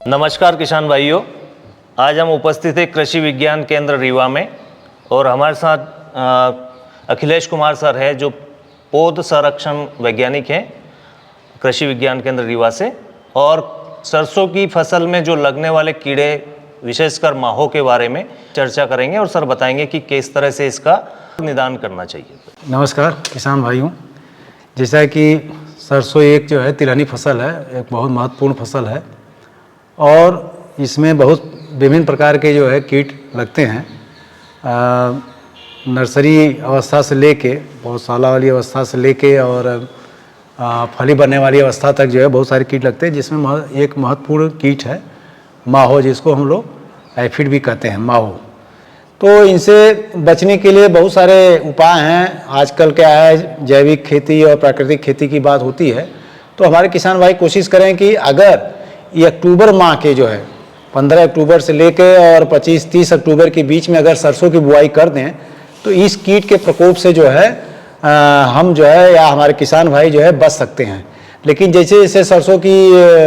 नमस्कार किसान भाइयों, आज हम उपस्थित हैं कृषि विज्ञान केंद्र रीवा में और हमारे साथ अखिलेश कुमार सर है जो पौध संरक्षण वैज्ञानिक हैं कृषि विज्ञान केंद्र रीवा से। और सरसों की फसल में जो लगने वाले कीड़े विशेषकर माहो के बारे में चर्चा करेंगे और सर बताएंगे कि किस तरह से इसका निदान करना चाहिए। नमस्कार किसान भाइयों, जैसा कि सरसों एक जो है तिलहनी फसल है, एक बहुत महत्वपूर्ण फसल है और इसमें बहुत विभिन्न प्रकार के जो है कीट लगते हैं। नर्सरी अवस्था से लेके पौधशाला वाली अवस्था से लेके और फली बनने वाली अवस्था तक जो है बहुत सारे कीट लगते हैं, जिसमें एक महत्वपूर्ण कीट है माहो, जिसको हम लोग एफिड भी कहते हैं माहो। तो इनसे बचने के लिए बहुत सारे उपाय हैं। आजकल क्या है, जैविक खेती और प्राकृतिक खेती की बात होती है, तो हमारे किसान भाई कोशिश करें कि अगर ये अक्टूबर माह के जो है 15 अक्टूबर से लेके और 25-30 अक्टूबर के बीच में अगर सरसों की बुआई कर दें तो इस कीट के प्रकोप से जो है हम जो है या हमारे किसान भाई जो है बच सकते हैं। लेकिन जैसे जैसे सरसों की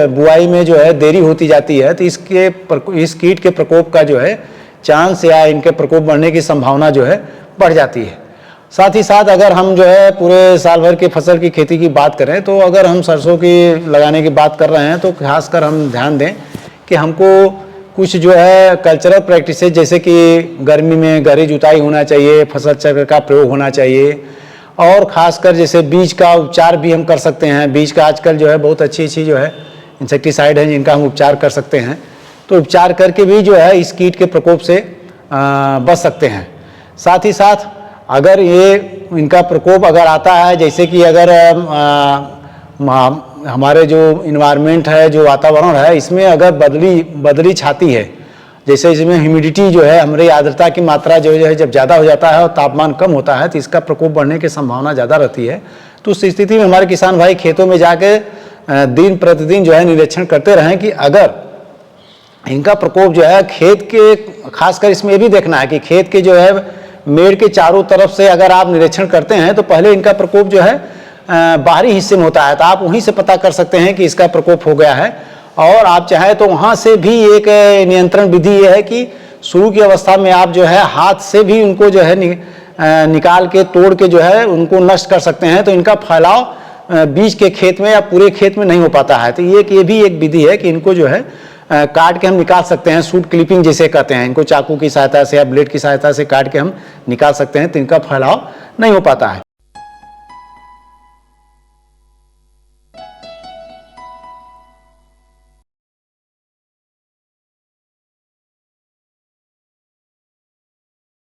बुआई में जो है देरी होती जाती है तो इस कीट के प्रकोप का जो है चांस या इनके प्रकोप बढ़ने की संभावना जो है बढ़ जाती है। साथ ही साथ अगर हम जो है पूरे साल भर की फसल की खेती की बात करें तो अगर हम सरसों की लगाने की बात कर रहे हैं तो खासकर हम ध्यान दें कि हमको कुछ जो है कल्चरल प्रैक्टिसेस, जैसे कि गर्मी में गहरी जुताई होना चाहिए, फसल चक्र का प्रयोग होना चाहिए और ख़ासकर जैसे बीज का उपचार भी हम कर सकते हैं। बीज का आजकल जो है बहुत अच्छी जो है इंसेक्टिसाइड है जिनका हम उपचार कर सकते हैं, तो उपचार करके भी जो है इस कीट के प्रकोप से बच सकते हैं। साथ ही साथ अगर ये इनका प्रकोप अगर आता है, जैसे कि अगर हमारे जो इन्वायरमेंट है, जो वातावरण है, इसमें अगर बदली छाती है, जैसे इसमें ह्यूमिडिटी जो है, हमारी आर्द्रता की मात्रा जो है जब ज़्यादा हो जाता है और तापमान कम होता है तो इसका प्रकोप बढ़ने की संभावना ज़्यादा रहती है। तो उस स्थिति में हमारे किसान भाई खेतों में जाके दिन प्रतिदिन जो है निरीक्षण करते रहें कि अगर इनका प्रकोप जो है खेत के, खासकर इसमें ये भी देखना है कि खेत के जो है मेड़ के चारों तरफ से अगर आप निरीक्षण करते हैं तो पहले इनका प्रकोप जो है बाहरी हिस्से में होता है, तो आप वहीं से पता कर सकते हैं कि इसका प्रकोप हो गया है। और आप चाहे तो वहाँ से भी एक नियंत्रण विधि ये है कि शुरू की अवस्था में आप जो है हाथ से भी उनको जो है निकाल के तोड़ के जो है उनको नष्ट कर सकते हैं, तो इनका फैलाव बीज के खेत में या पूरे खेत में नहीं हो पाता है। तो ये भी एक विधि है कि इनको जो है काट के हम निकाल सकते हैं, सूट क्लिपिंग जैसे कहते हैं, इनको चाकू की सहायता से या ब्लेड की सहायता से काट के हम निकाल सकते हैं, तो इनका फैलाव नहीं हो पाता है।